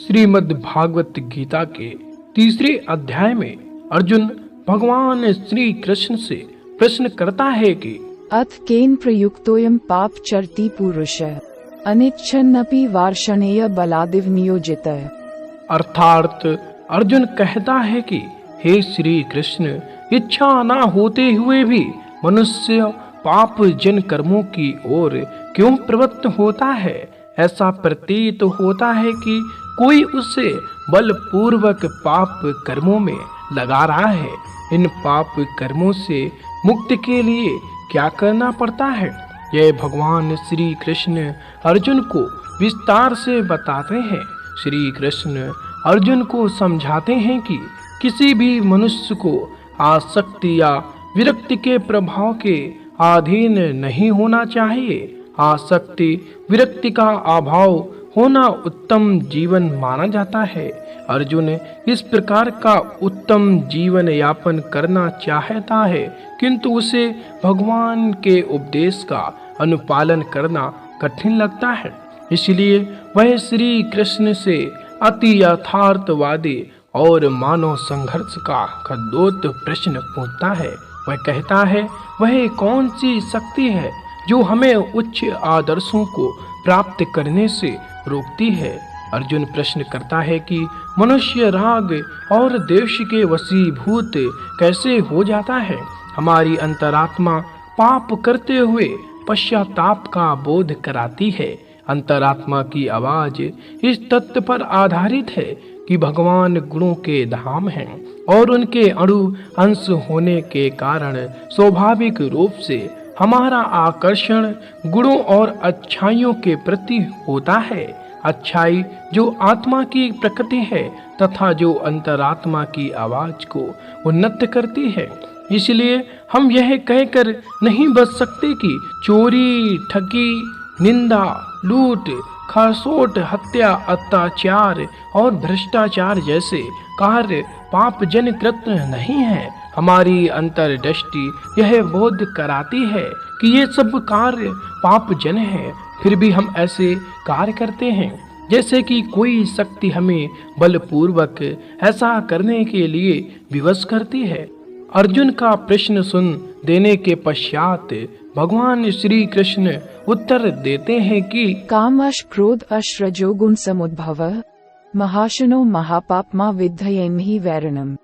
श्रीमद् भागवत गीता के तीसरे अध्याय में अर्जुन भगवान श्री कृष्ण से प्रश्न करता है कि अथ केन प्रयुक्तोयम पाप चरति पुरुषः अनिच्छन्नपि वार्षणेय बलादिव नियोजितः। अर्थात अर्जुन कहता है कि हे श्री कृष्ण, इच्छा न होते हुए भी मनुष्य पाप जन कर्मों की ओर क्यों प्रवृत्त होता है। ऐसा प्रतीत होता है कि कोई उसे बलपूर्वक पाप कर्मों में लगा रहा है। इन पाप कर्मों से मुक्ति के लिए क्या करना पड़ता है, यह भगवान श्री कृष्ण अर्जुन को विस्तार से बताते हैं। श्री कृष्ण अर्जुन को समझाते हैं कि किसी भी मनुष्य को आसक्ति या विरक्ति के प्रभाव के अधीन नहीं होना चाहिए। आसक्ति विरक्ति का अभाव होना उत्तम जीवन माना जाता है। अर्जुन इस प्रकार का उत्तम जीवन यापन करना चाहता है, किंतु उसे भगवान के उपदेश का अनुपालन करना कठिन लगता है। इसलिए वह श्री कृष्ण से अति यथार्थवादी और मानव संघर्ष का खदोत प्रश्न पूछता है। वह कहता है, वह कौन सी शक्ति है जो हमें उच्च आदर्शों को प्राप्त करने से रोकती है। अर्जुन प्रश्न करता है कि मनुष्य राग और द्वेष के वशीभूत कैसे हो जाता है। हमारी अंतरात्मा पाप करते हुए पश्चाताप का बोध कराती है। अंतरात्मा की आवाज इस तथ्य पर आधारित है कि भगवान गुणों के धाम हैं और उनके अणु अंश होने के कारण स्वाभाविक रूप से हमारा आकर्षण गुणों और अच्छाइयों के प्रति होता है। अच्छाई जो आत्मा की प्रकृति है तथा जो अंतरात्मा की आवाज को उन्नत करती है। इसलिए हम यह कहकर नहीं बच सकते कि चोरी, ठगी, निंदा, लूट, खरसोट, हत्या, अत्याचार और भ्रष्टाचार जैसे कार्य पाप जन कृत्य नहीं है। हमारी अंतर्दृष्टि यह बोध कराती है कि ये सब कार्य पाप जन है, फिर भी हम ऐसे कार्य करते हैं जैसे कि कोई शक्ति हमें बलपूर्वक ऐसा करने के लिए विवश करती है। अर्जुन का प्रश्न सुन देने के पश्चात भगवान श्री कृष्ण उत्तर देते हैं कि कामवश क्रोध अश रजोगुण समुद्भवः महाशनो महापापमा विद्धयेमहि वैरणम।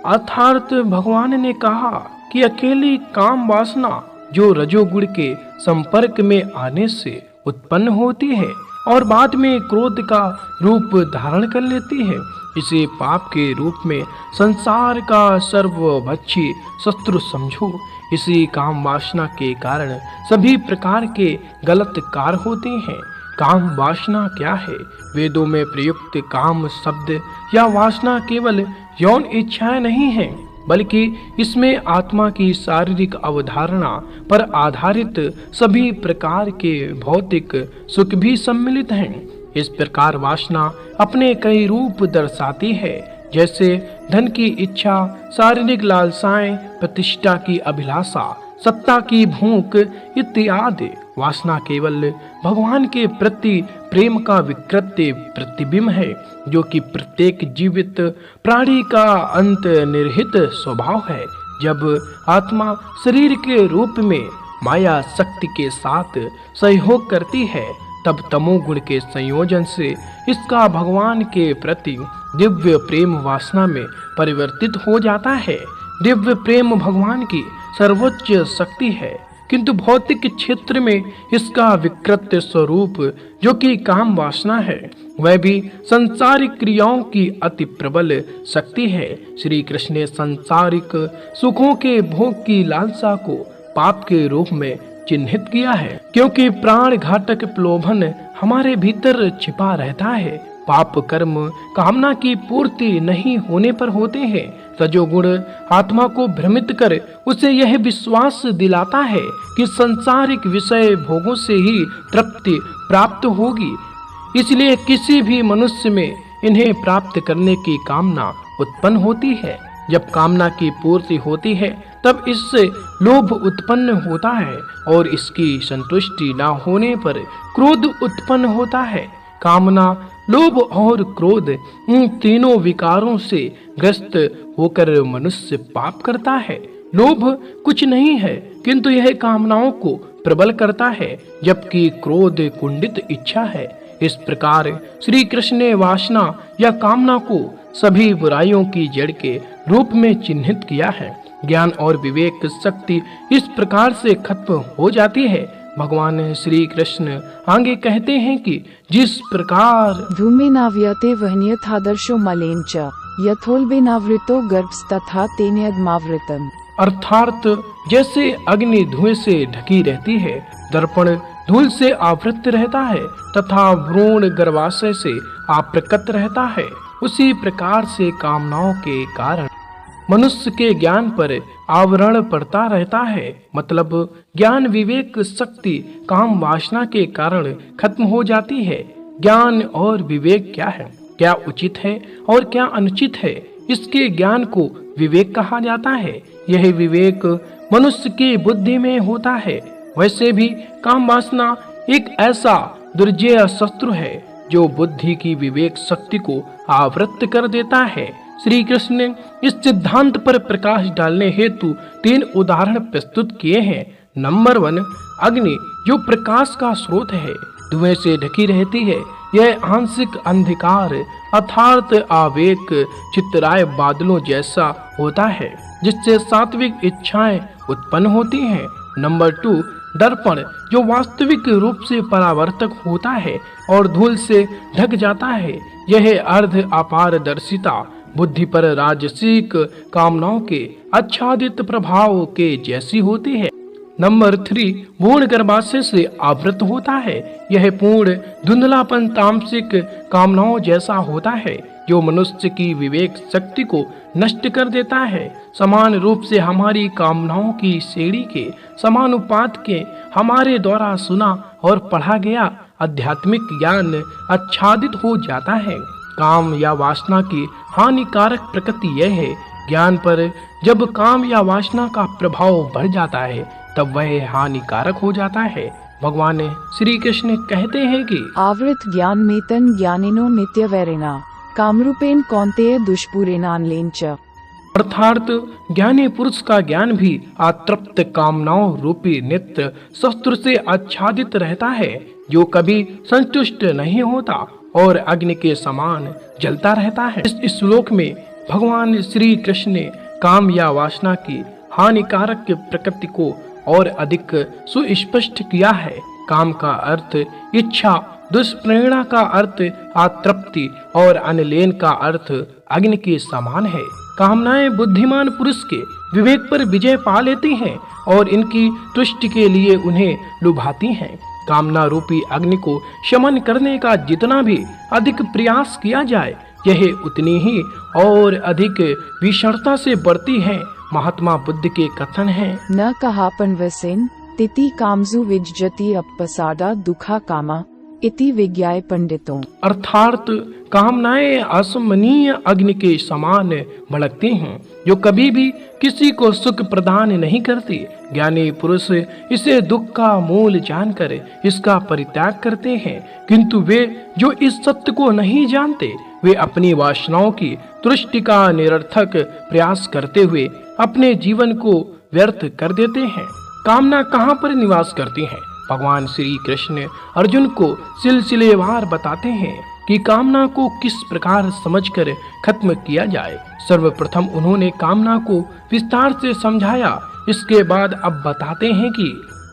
अर्थात भगवान ने कहा कि अकेली काम वासना जो रजोगुण के संपर्क में आने से उत्पन्न होती है और बाद में क्रोध का रूप धारण कर लेती है, इसे पाप के रूप में संसार का सर्वभक्षी शत्रु समझो। इसी काम वासना के कारण सभी प्रकार के गलत कार्य होते हैं। काम वासना क्या है? वेदों में प्रयुक्त काम शब्द या वासना केवल यौन इच्छाएं नहीं है, बल्कि इसमें आत्मा की शारीरिक अवधारणा पर आधारित सभी प्रकार के भौतिक सुख भी सम्मिलित हैं। इस प्रकार वासना अपने कई रूप दर्शाती है, जैसे धन की इच्छा, शारीरिक लालसाएं, प्रतिष्ठा की अभिलाषा, सत्ता की भूख इत्यादि। वासना केवल भगवान के प्रति प्रेम का विकृत प्रतिबिंब है, जो कि प्रत्येक जीवित प्राणी का अंतर्निहित स्वभाव है। जब आत्मा शरीर के रूप में माया शक्ति के साथ सहयोग करती है, तब तमोगुण के संयोजन से इसका भगवान के प्रति दिव्य प्रेम वासना में परिवर्तित हो जाता है। दिव्य प्रेम भगवान की सर्वोच्च शक्ति है, किंतु भौतिक क्षेत्र में इसका विकृत स्वरूप जो कि काम वासना है, वह भी संसारिक क्रियाओं की अति प्रबल शक्ति है। श्री कृष्ण ने संसारिक सुखों के भोग की लालसा को पाप के रूप में चिन्हित किया है, क्योंकि प्राण घातक प्रलोभन हमारे भीतर छिपा रहता है। पाप कर्म कामना की पूर्ति नहीं होने पर होते हैं। रजोगुण आत्मा को भ्रमित कर उसे यह विश्वास दिलाता है कि संसारिक विषय भोगों से ही तृप्ति प्राप्त होगी। इसलिए किसी भी मनुष्य में इन्हें प्राप्त करने की कामना उत्पन्न होती है। जब कामना की पूर्ति होती है, तब इससे लोभ उत्पन्न होता है और इसकी संतुष्टि न होने पर क्रोध उत्पन्न होता है। कामना लोभ और क्रोध, इन तीनों विकारों से ग्रस्त होकर मनुष्य पाप करता है। लोभ कुछ नहीं है किंतु यह कामनाओं को प्रबल करता है, जबकि क्रोध कुंडित इच्छा है। इस प्रकार श्री कृष्ण ने वासना या कामना को सभी बुराइयों की जड़ के रूप में चिन्हित किया है। ज्ञान और विवेक शक्ति इस प्रकार से खत्म हो जाती है। भगवान श्री कृष्ण आगे कहते हैं कि जिस प्रकार धूमेनाव्यते वह्न्यथादर्शो मलेन च यथोल्बेनावृतो गर्भस्तथा तेनेऽद्मावृतम्। अर्थात जैसे अग्नि धुएं से ढकी रहती है, दर्पण धूल से आवृत रहता है तथा भ्रूण गर्भाशय से आप्रकट रहता है, उसी प्रकार से कामनाओं के कारण मनुष्य के ज्ञान पर आवरण पड़ता रहता है। मतलब ज्ञान विवेक शक्ति काम वासना के कारण खत्म हो जाती है। ज्ञान और विवेक क्या है, क्या उचित है और क्या अनुचित है, इसके ज्ञान को विवेक कहा जाता है। यह विवेक मनुष्य की बुद्धि में होता है। वैसे भी काम वासना एक ऐसा दुर्जय शत्रु है जो बुद्धि की विवेक शक्ति को आवृत कर देता है। श्री कृष्ण ने इस सिद्धांत पर प्रकाश डालने हेतु 3 उदाहरण प्रस्तुत किए हैं। नंबर 1, अग्नि जो प्रकाश का स्रोत है, धुएं से ढकी रहती है। यह आंशिक अंधकार अर्थात आवेग चित्तराय बादलों जैसा होता है, जिससे सात्विक इच्छाएं उत्पन्न होती हैं। नंबर 2, दर्पण जो वास्तविक रूप से परावर्तक होता है और धूल से ढक जाता है। यह अर्ध अपारदर्शिता बुद्धि पर राजसिक कामनाओं के आच्छादित प्रभाव के जैसी होती है। नंबर 3, भ्रूण गर्भाशय से आवृत होता है। यह पूर्ण धुंधलापन तामसिक कामनाओं जैसा होता है जो मनुष्य की विवेक शक्ति को नष्ट कर देता है। समान रूप से हमारी कामनाओं की श्रेणी के समानुपात के हमारे द्वारा सुना और पढ़ा गया आध्यात्मिक ज्ञान आच्छादित हो जाता है। काम या वासना की हानिकारक प्रकृति यह है, ज्ञान पर जब काम या वासना का प्रभाव बढ़ जाता है तब वह हानिकारक हो जाता है। भगवान श्री कृष्ण कहते हैं कि आवृत ज्ञान में तन ज्ञानिनो नित्य वैरिणा कामरूपेण कौन्तेय दुष्पूरेणानलेन च। अर्थात ज्ञानी पुरुष का ज्ञान भी अतृप्त कामनाओं रूपी नित्य शस्त्र से आच्छादित रहता है, जो कभी संतुष्ट नहीं होता और अग्नि के समान जलता रहता है। इस श्लोक में भगवान श्री कृष्ण ने काम या वासना की हानिकारक प्रकृति को और अधिक सुस्पष्ट किया है। काम का अर्थ इच्छा, दुष्प्रेरणा का अर्थ अतृप्ति और अनलेन का अर्थ अग्नि के समान है। कामनाएं बुद्धिमान पुरुष के विवेक पर विजय पा लेती हैं और इनकी तुष्टि के लिए उन्हें लुभाती हैं। कामना रूपी अग्नि को शमन करने का जितना भी अधिक प्रयास किया जाए, यह उतनी ही और अधिक भीषणता से बढ़ती है। महात्मा बुद्ध के कथन है, न कहापन वसेन तिति कामजु विज्जति अपसादा दुखा कामा इति विज्ञाय पंडितों। अर्थात कामनाएं असमनीय अग्नि के समान भड़कती हैं, जो कभी भी किसी को सुख प्रदान नहीं करती। ज्ञानी पुरुष इसे दुख का मूल जानकर इसका परित्याग करते हैं, किंतु वे जो इस सत्य को नहीं जानते, वे अपनी वासनाओं की तुष्टि का निरर्थक प्रयास करते हुए अपने जीवन को व्यर्थ कर देते हैं। कामना कहाँ पर निवास करती है? भगवान श्री कृष्ण अर्जुन को सिलसिलेवार बताते हैं कि कामना को किस प्रकार समझकर खत्म किया जाए। सर्वप्रथम उन्होंने कामना को विस्तार से समझाया। इसके बाद अब बताते हैं कि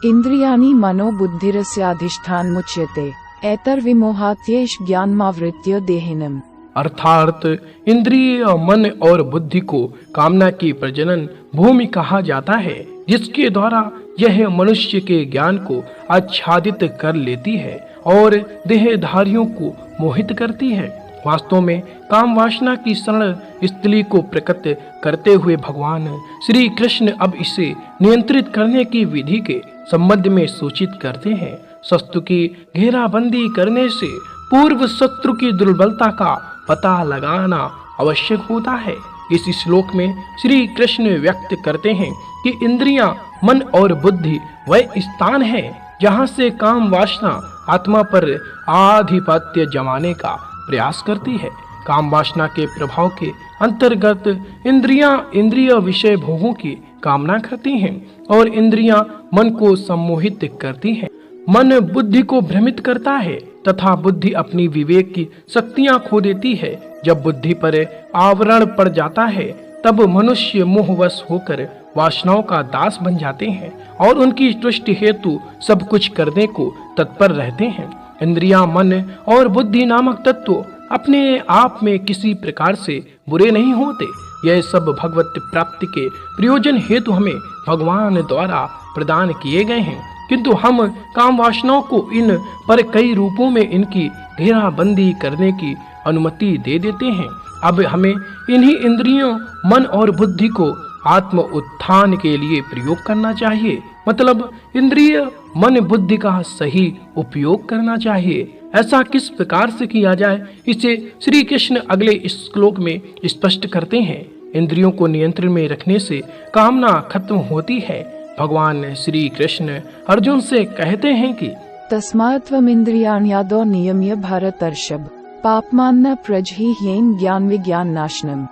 इंद्रियाणि मनो बुद्धिरस्याधिष्ठान मुच्यते एतर्विमोहात्येष ज्ञानमावृत्य देहिनम्। अर्थात इंद्रिय, मन और बुद्धि को कामना की प्रजनन भूमि कहा जाता है, जिसके द्वारा यह मनुष्य के ज्ञान को आच्छादित कर लेती है और देहधारियों को मोहित करती है। वास्तव में काम वासना की सरल स्त्री को प्रकट करते हुए भगवान श्री कृष्ण अब इसे नियंत्रित करने की विधि के संबंध में सूचित करते हैं। शत्रु की घेराबंदी करने से पूर्व शत्रु की दुर्बलता का पता लगाना आवश्यक होता है। इस श्लोक में श्री कृष्ण व्यक्त करते हैं कि इंद्रियां, मन और बुद्धि वह स्थान है जहां से काम वासना आत्मा पर आधिपत्य जमाने का प्रयास करती है। काम वासना के प्रभाव के अंतर्गत इंद्रियां इंद्रिय विषय भोगों की कामना करती हैं और इंद्रियां मन को सम्मोहित करती हैं। मन बुद्धि को भ्रमित करता है तथा बुद्धि अपनी विवेक की शक्तियां खो देती है। जब बुद्धि पर आवरण पड़ जाता है तब मनुष्य मोहवश होकर वासनाओं का दास बन जाते हैं और उनकी तुष्टि हेतु सब कुछ करने को तत्पर रहते हैं। इंद्रियां, मन और बुद्धि नामक तत्व अपने आप में किसी प्रकार से बुरे नहीं होते। यह सब भगवत प्राप्ति के प्रयोजन हेतु हमें भगवान द्वारा प्रदान किए गए हैं, किंतु हम काम वासनाओं को इन पर कई रूपों में इनकी घेराबंदी करने की अनुमति दे देते हैं। अब हमें इन्हीं इंद्रियों, मन और बुद्धि को आत्म उत्थान के लिए प्रयोग करना चाहिए। मतलब इंद्रिय, मन, बुद्धि का सही उपयोग करना चाहिए। ऐसा किस प्रकार से किया जाए, इसे श्री कृष्ण अगले श्लोक में स्पष्ट करते हैं। इंद्रियों को नियंत्रण में रखने से कामना खत्म होती है। भगवान श्री कृष्ण अर्जुन से कहते हैं कि तस्मात्त्वमिन्द्रियाण्यादौ नियम्य भरतर्षभ पापमान्न प्रजहि ज्ञान विज्ञान नाशनम।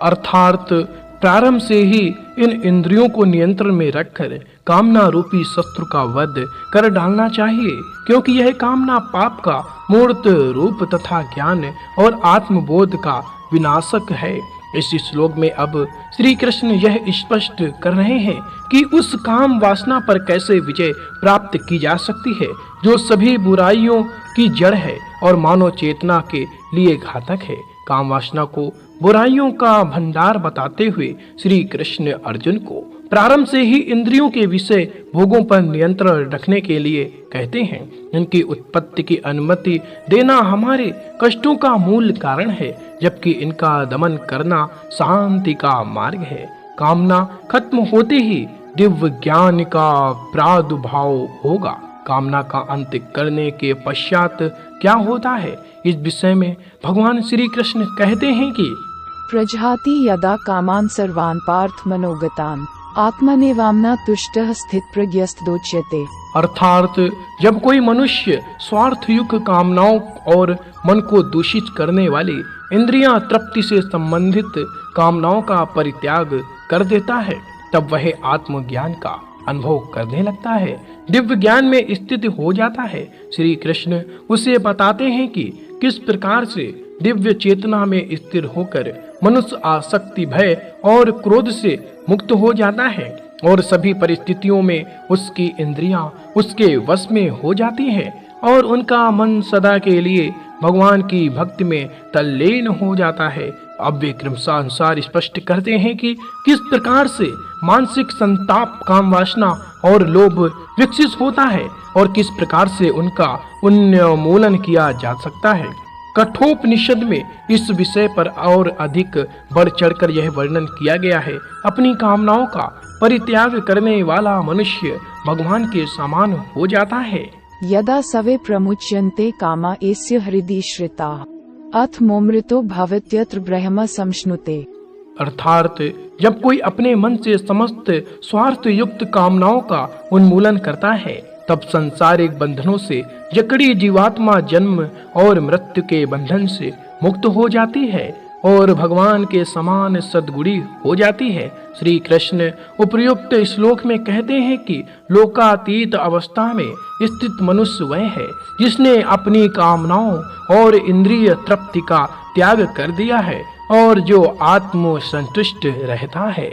अर्थात प्रारंभ से ही इन इंद्रियों को नियंत्रण में रखकर कामना रूपी शत्रु का वध कर डालना चाहिए, क्योंकि यह कामना पाप का मूर्त रूप तथा ज्ञान और आत्मबोध का विनाशक है। इस श्लोक में अब श्री कृष्ण यह स्पष्ट कर रहे हैं कि उस काम वासना पर कैसे विजय प्राप्त की जा सकती है जो सभी बुराइयों की जड़ है और मानव चेतना के लिए घातक है। काम वासना को बुराइयों का भंडार बताते हुए श्री कृष्ण अर्जुन को प्रारंभ से ही इंद्रियों के विषय भोगों पर नियंत्रण रखने के लिए कहते हैं। इनकी उत्पत्ति की अनुमति देना हमारे कष्टों का मूल कारण है, जबकि इनका दमन करना शांति का मार्ग है। कामना खत्म होते ही दिव्य ज्ञान का प्रादुर्भाव होगा। कामना का अंत करने के पश्चात क्या होता है, इस विषय में भगवान श्री कृष्ण कहते हैं कि प्रजहाति यदा कामान सर्वान् पार्थ मनोगतान् आत्मनेवाम्ना तुष्टः स्थित प्रज्ञस्तदोच्यते। अर्थात जब कोई मनुष्य स्वार्थ युक्त कामनाओं और मन को दूषित करने वाली इंद्रियां तृप्ति से संबंधित कामनाओं का परित्याग कर देता है, तब वह आत्मज्ञान का अनुभव करने लगता है, दिव्य ज्ञान में स्थित हो जाता है। श्री कृष्ण उसे बताते हैं कि किस प्रकार से दिव्य चेतना में स्थिर होकर मनुष्य आसक्ति, भय और क्रोध से मुक्त हो जाता है और सभी परिस्थितियों में उसकी इंद्रियां उसके वश में हो जाती हैं और उनका मन सदा के लिए भगवान की भक्ति में तल्लीन हो जाता है। अब वे क्रमशः स्पष्ट करते हैं कि किस प्रकार से मानसिक संताप, काम वासना और लोभ विकसित होता है और किस प्रकार से उनका उन्मूलन किया जा सकता है। कठोपनिषद में इस विषय पर और अधिक बढ़ चढ़कर यह वर्णन किया गया है। अपनी कामनाओं का परित्याग करने वाला मनुष्य भगवान के समान हो जाता है। यदा सवे प्रमुच्यन्ते कामा एस्य हृदि श्रिता अथ मोमृतो भवत्यत्र ब्रह्म समश्नुते। अर्थात जब कोई अपने मन से समस्त स्वार्थ युक्त कामनाओं का उन्मूलन करता है, तब संसारिक बंधनों से जकड़ी जीवात्मा जन्म और मृत्यु के बंधन से मुक्त हो जाती है और भगवान के समान सद्गुणी हो जाती है। श्री कृष्ण उपर्युक्त श्लोक में कहते हैं कि लोकातीत अवस्था में स्थित मनुष्य वह है जिसने अपनी कामनाओं और इंद्रिय तृप्ति का त्याग कर दिया है और जो आत्म संतुष्ट रहता है।